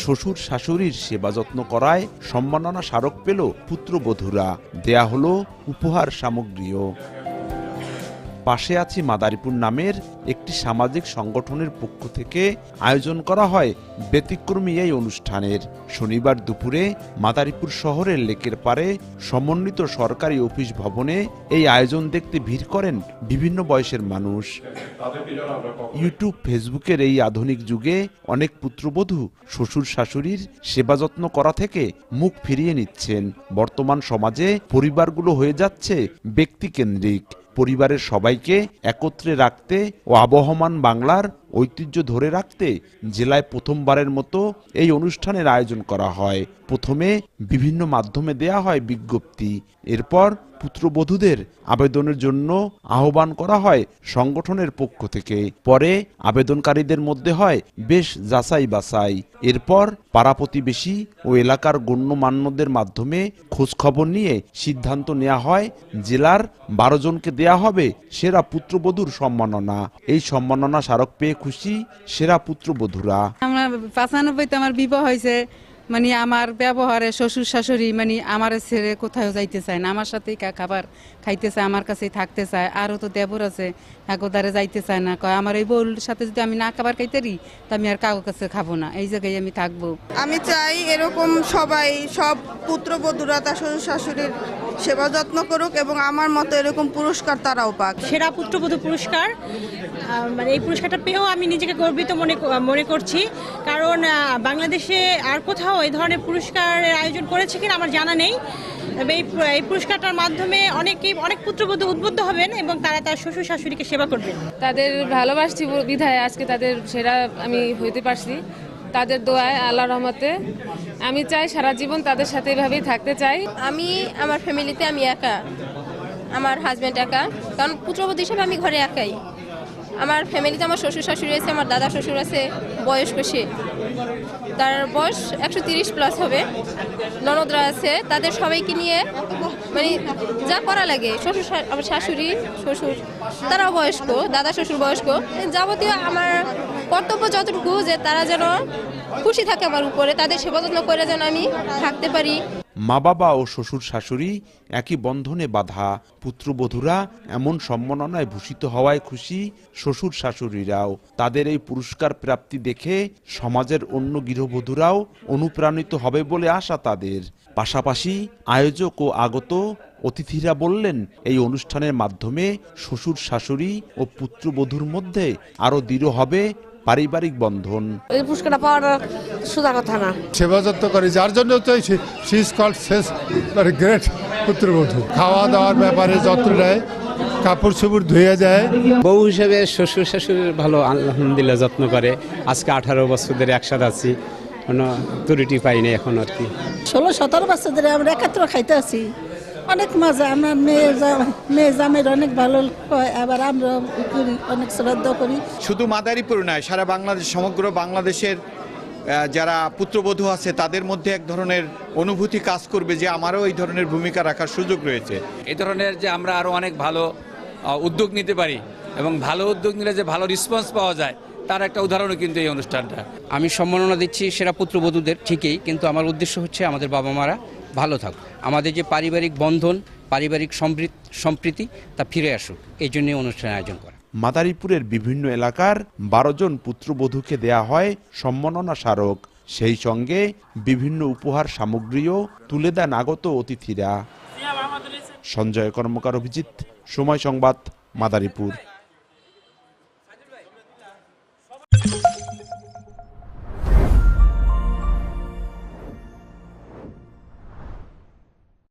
শ্বশুর শাশুড়ির সেবা যত্ন করায় সম্মাননা স্মারক পেল পুত্রবধূরা। দেয়া হলো উপহার সামগ্রীও। পাশে আছি মাদারীপুর নামের একটি সামাজিক সংগঠনের পক্ষ থেকে আয়োজন করা হয় ব্যতিক্রমী এই অনুষ্ঠানের। শনিবার দুপুরে মাদারীপুর শহরের লেকের পারে সমন্বিত সরকারি অফিস ভবনে এই আয়োজন দেখতে ভিড় করেন বিভিন্ন বয়সের মানুষ। ইউটিউব, ফেসবুকের এই আধুনিক যুগে অনেক পুত্রবধূ শ্বশুর শাশুড়ির সেবা যত্ন করা থেকে মুখ ফিরিয়ে নিচ্ছেন। বর্তমান সমাজে পরিবারগুলো হয়ে যাচ্ছে ব্যক্তিকেন্দ্রিক। পরিবারের সবাইকে একত্রে রাখতে ও আবহমান বাংলার ঐতিহ্য ধরে রাখতে জেলায় প্রথমবারের মতো এই অনুষ্ঠানের আয়োজন করা হয়। প্রথমে বিভিন্ন মাধ্যমে দেয়া হয় বিজ্ঞপ্তি, এরপর পুত্রবধূদের আবেদনের জন্য আহ্বান করা হয় সংগঠনের পক্ষ থেকে। পরে আবেদনকারীদের মধ্যে হয় বেশ যাচাই বাছাই। এরপর পাড়া প্রতিবেশী ও এলাকার গণ্যমান্যদের মাধ্যমে খোঁজখবর নিয়ে সিদ্ধান্ত নেওয়া হয় জেলার 12 জনকে দেয়া হবে সেরা পুত্রবধূর সম্মাননা। এই সম্মাননা স্মারক পেয়ে খুশি সেরা পুত্রবধূরা। আমরা 95-তে আমার বিবাহ হয়েছে, মানে আমার ব্যবহারে শ্বশুর শাশুড়ি মানে আমার ছেড়ে কোথাও যাইতে চায় না, আমার সাথেই খাবার খাইতে চায়, আমার কাছেই থাকতে চায়। আরও তো দেবর আছে, একদারে যাইতে চায় না, কয় আমার এই বউর সাথে যদি আমি না খাবার খাইতে রি তা আমি আর কারোর কাছে খাবো না, এই জায়গায় আমি থাকবো। আমি চাই এরকম সবাই, সব পুত্রবধূরা তার শ্বশুর শাশুড়ির সেবা যত্ন করুক এবং আমার মতো এরকম পুরস্কার তারাও পাক। সেরা পুত্রবধূ পুরস্কার, মানে এই পুরস্কারটা পেয়েও আমি নিজেকে গর্বিত মনে করছি, কারণ বাংলাদেশে আর কোথাও এই ধরনের পুরস্কারের আয়োজন করেছে কিনা আমার জানা নেই। এই পুরস্কারটার মাধ্যমে অনেক পুত্রবধূ উদ্বুদ্ধ হবেন এবং তারা তার শ্বশুর শাশুড়িকে সেবা করবেন। তাদের ভালোবাসছি বিধায় আজকে তাদের সেরা আমি হইতে পারছি। তাদের দোয়ায়, আল্লাহর রহমতে আমি চাই সারা জীবন তাদের সাথে এভাবেই থাকতে চাই। আমি আমার ফ্যামিলিতে আমি একা, আমার হাজব্যান্ড একা, কারণ পুত্রবধূ হিসেবে আমি ঘরে একাই। আমার ফ্যামিলিতে আমার শ্বশুর শাশুড়ি আছে, আমার দাদা শ্বশুর আছে, বয়স্ক সে, তার বয়স 130+ হবে, ননদরা আছে, তাদের সবাইকে নিয়ে মানে যা করা লাগে, শ্বশুর আমার শাশুড়ি শ্বশুর তারাও বয়স্ক, দাদা শ্বশুর বয়স্ক, যাবতীয় আমার কর্তব্য যতটুকু যে তারা যেন খুশি থাকে আমার উপরে, তাদের সেবা যত্ন করে যেন আমি থাকতে পারি। মা বাবা ও শ্বশুর শাশুড়ি একই বন্ধনে বাঁধা। পুত্রবধূরা এমন সম্মাননায় ভূষিত হওয়ায় খুশি শ্বশুর শাশুড়িরাও। তাদের এই পুরস্কার প্রাপ্তি দেখে সমাজের অন্য গৃহবধূরাও অনুপ্রাণিত হবে বলে আশা তাদের। পাশাপাশি আয়োজক ও আগত অতিথিরা বললেন, এই অনুষ্ঠানের মাধ্যমে শ্বশুর শাশুড়ি ও পুত্রবধূর মধ্যে আরো দৃঢ় হবে পারিবারিক বন্ধন। এই পুরস্কারটা পাওয়ার সোজা কথা না। সেবা যত্ন করে, যার জন্য তো শি ইজ কল্ড গ্রেট পুত্রবধূ। খাওয়া দাওয়ার ব্যাপারে যত্ন নেয়, কাপড় চোপড় ধুয়ে যায়। বউ হিসেবে শ্বশুর শাশুড়ির ভালো আলহামদুলিল্লাহ যত্ন করে। আজকে 18 বছর ধরে একসাথে আছি, কোনো ত্রুটি পাইনি এখন আর কি। 16-17 বছর ধরে আমরা একত্র খাইতে আছি, অনেক মজা। আমার মেয়ে জামের অনেক ভালো হয়, আবার আমরা অনেক শ্রদ্ধা করি। শুধু মাদারীপুর নয়, সারা বাংলাদেশ, সমগ্র বাংলাদেশের যারা পুত্রবধূ আছে তাদের মধ্যে এক ধরনের অনুভূতি কাজ করবে যে আমারও এই ধরনের ভূমিকা রাখার সুযোগ রয়েছে। এই ধরনের যে আমরা আরও অনেক ভালো উদ্যোগ নিতে পারি এবং ভালো উদ্যোগ নিলে যে ভালো রেসপন্স পাওয়া যায় তার একটা উদাহরণও কিন্তু এই অনুষ্ঠানটা। আমি সম্মাননা দিচ্ছি সেরা পুত্রবধূদের ঠিকই, কিন্তু আমার উদ্দেশ্য হচ্ছে আমাদের বাবা মারা ভালো থাকুক, আমাদের যে পারিবারিক বন্ধন, পারিবারিক সম্প্রীতি তা ফিরে আসুক, এই জন্য অনুষ্ঠানের আয়োজন করা। মাদারীপুরের বিভিন্ন এলাকার 12 জন পুত্রবধূকে দেয়া হয় সম্মাননা স্মারক। সেই সঙ্গে বিভিন্ন উপহার সামগ্রীও তুলে দেন আগত অতিথিরা। সঞ্জয় কর্মকার, অভিজিৎ, সময় সংবাদ, মাদারীপুর।